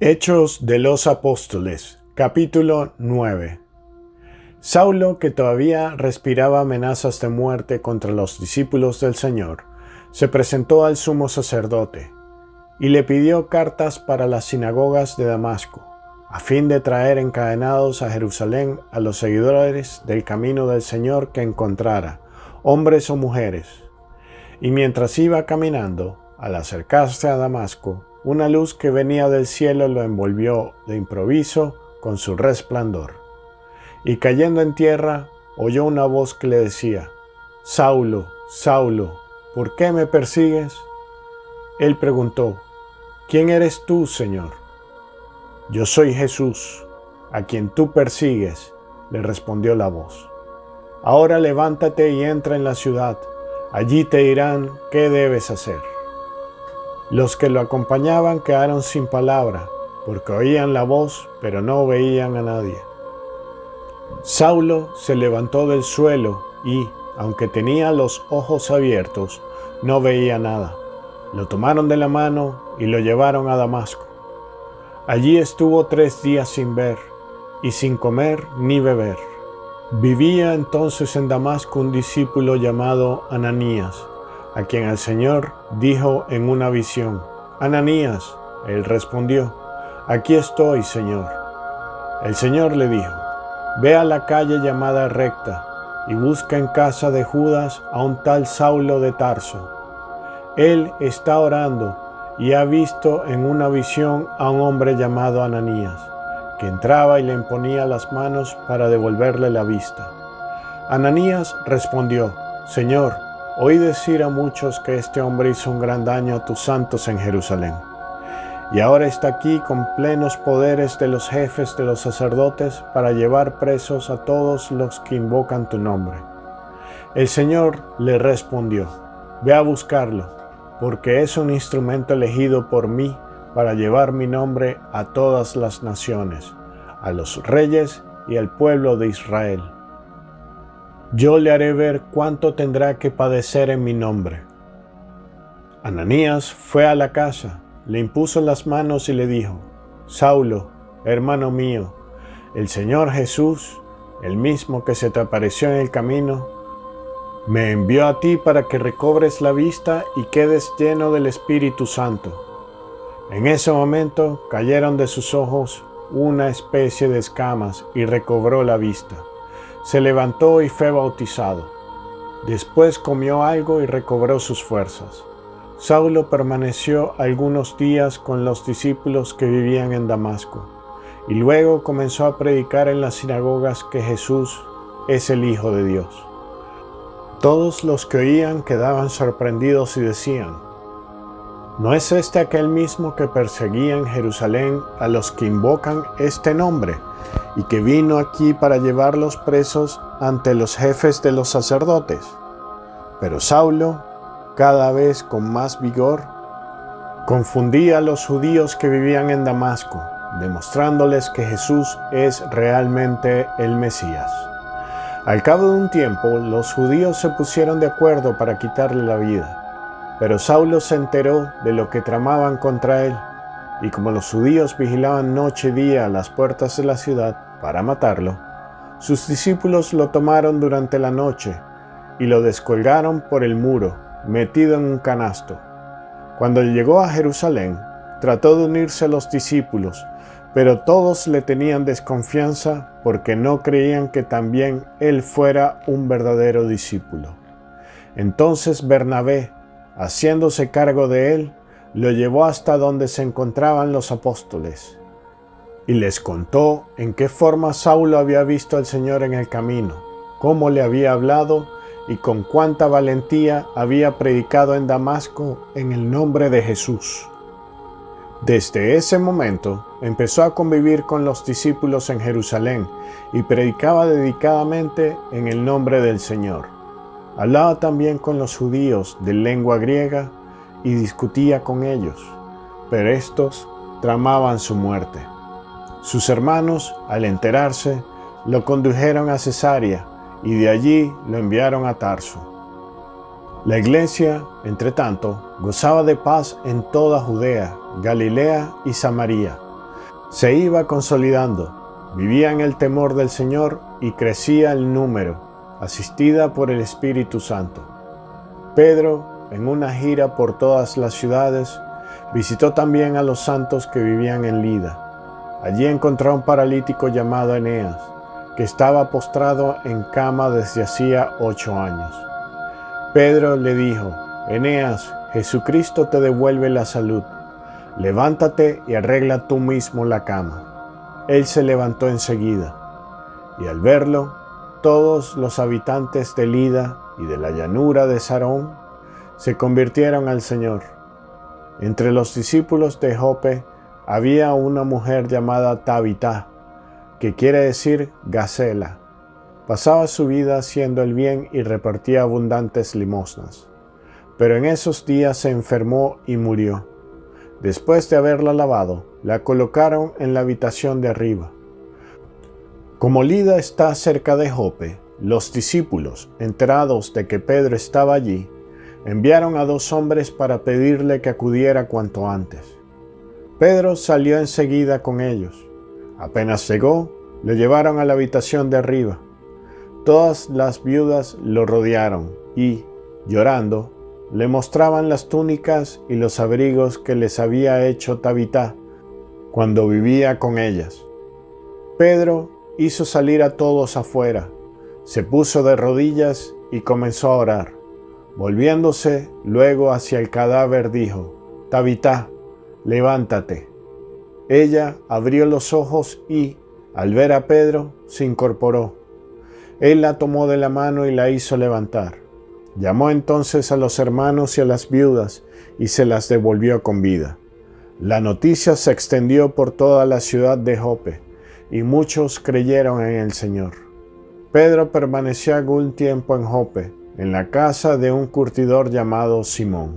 Hechos de los Apóstoles, capítulo 9. Saulo, que todavía respiraba amenazas de muerte contra los discípulos del Señor, se presentó al sumo sacerdote y le pidió cartas para las sinagogas de Damasco, a fin de traer encadenados a Jerusalén a los seguidores del camino del Señor que encontrara, hombres o mujeres. Y mientras iba caminando, al acercarse a Damasco, una luz que venía del cielo lo envolvió de improviso con su resplandor. Y cayendo en tierra, oyó una voz que le decía: «Saulo, Saulo, ¿por qué me persigues?» Él preguntó: «¿Quién eres tú, Señor?» «Yo soy Jesús, a quien tú persigues», le respondió la voz. «Ahora levántate y entra en la ciudad, allí te dirán qué debes hacer». Los que lo acompañaban quedaron sin palabra, porque oían la voz, pero no veían a nadie. Saulo se levantó del suelo y, aunque tenía los ojos abiertos, no veía nada. Lo tomaron de la mano y lo llevaron a Damasco. Allí estuvo 3 días sin ver, y sin comer ni beber. Vivía entonces en Damasco un discípulo llamado Ananías, a quien el Señor dijo en una visión: «Ananías». Él respondió: «Aquí estoy, Señor». El Señor le dijo: «Ve a la calle llamada Recta y busca en casa de Judas a un tal Saulo de Tarso. Él está orando y ha visto en una visión a un hombre llamado Ananías, que entraba y le imponía las manos para devolverle la vista». Ananías respondió: «Señor, oí decir a muchos que este hombre hizo un gran daño a tus santos en Jerusalén, y ahora está aquí con plenos poderes de los jefes de los sacerdotes para llevar presos a todos los que invocan tu nombre». El Señor le respondió: «Ve a buscarlo, porque es un instrumento elegido por mí para llevar mi nombre a todas las naciones, a los reyes y al pueblo de Israel. Yo le haré ver cuánto tendrá que padecer en mi nombre». Ananías fue a la casa, le impuso las manos y le dijo: «Saulo, hermano mío, el Señor Jesús, el mismo que se te apareció en el camino, me envió a ti para que recobres la vista y quedes lleno del Espíritu Santo». En ese momento cayeron de sus ojos una especie de escamas y recobró la vista. Se levantó y fue bautizado. Después comió algo y recobró sus fuerzas. Saulo permaneció algunos días con los discípulos que vivían en Damasco, y luego comenzó a predicar en las sinagogas que Jesús es el Hijo de Dios. Todos los que oían quedaban sorprendidos y decían: ¿no es este aquel mismo que perseguía en Jerusalén a los que invocan este nombre, y que vino aquí para llevarlos presos ante los jefes de los sacerdotes? Pero Saulo, cada vez con más vigor, confundía a los judíos que vivían en Damasco, demostrándoles que Jesús es realmente el Mesías. Al cabo de un tiempo, los judíos se pusieron de acuerdo para quitarle la vida, pero Saulo se enteró de lo que tramaban contra él, y como los judíos vigilaban noche y día a las puertas de la ciudad para matarlo, sus discípulos lo tomaron durante la noche y lo descolgaron por el muro, metido en un canasto. Cuando llegó a Jerusalén, trató de unirse a los discípulos, pero todos le tenían desconfianza porque no creían que también él fuera un verdadero discípulo. Entonces Bernabé, haciéndose cargo de él, lo llevó hasta donde se encontraban los apóstoles y les contó en qué forma Saulo había visto al Señor en el camino, cómo le había hablado y con cuánta valentía había predicado en Damasco en el nombre de Jesús. Desde ese momento empezó a convivir con los discípulos en Jerusalén y predicaba dedicadamente en el nombre del Señor. Hablaba también con los judíos de lengua griega y discutía con ellos, pero estos tramaban su muerte. Sus hermanos, al enterarse, lo condujeron a Cesarea y de allí lo enviaron a Tarso. La iglesia, entre tanto, gozaba de paz en toda Judea, Galilea y Samaria. se iba consolidando, vivía en el temor del Señor y crecía el número, asistida por el Espíritu Santo. Pedro, en una gira por todas las ciudades, visitó también a los santos que vivían en Lida. Allí encontró a un paralítico llamado Eneas, que estaba postrado en cama desde hacía 8 años. Pedro le dijo: Eneas, Jesucristo te devuelve la salud. Levántate y arregla tú mismo la cama. Él se levantó enseguida, y al verlo, todos los habitantes de Lida y de la llanura de Sarón se convirtieron al Señor. Entre los discípulos de Jope había una mujer llamada Tabita, que quiere decir Gacela. Pasaba su vida haciendo el bien y repartía abundantes limosnas. Pero en esos días se enfermó y murió. Después de haberla lavado, la colocaron en la habitación de arriba. Como Lida está cerca de Jope, los discípulos, enterados de que Pedro estaba allí, enviaron a 2 hombres para pedirle que acudiera cuanto antes. Pedro salió enseguida con ellos. Apenas llegó, lo llevaron a la habitación de arriba. Todas las viudas lo rodearon y, llorando, le mostraban las túnicas y los abrigos que les había hecho Tabita cuando vivía con ellas. Pedro hizo salir a todos afuera, se puso de rodillas y comenzó a orar. Volviéndose luego hacia el cadáver dijo: Tabita, levántate. Ella abrió los ojos y, al ver a Pedro, se incorporó. Él la tomó de la mano y la hizo levantar. Llamó entonces a los hermanos y a las viudas y se las devolvió con vida. La noticia se extendió por toda la ciudad de Jope y muchos creyeron en el Señor. Pedro permaneció algún tiempo en Jope, en la casa de un curtidor llamado Simón.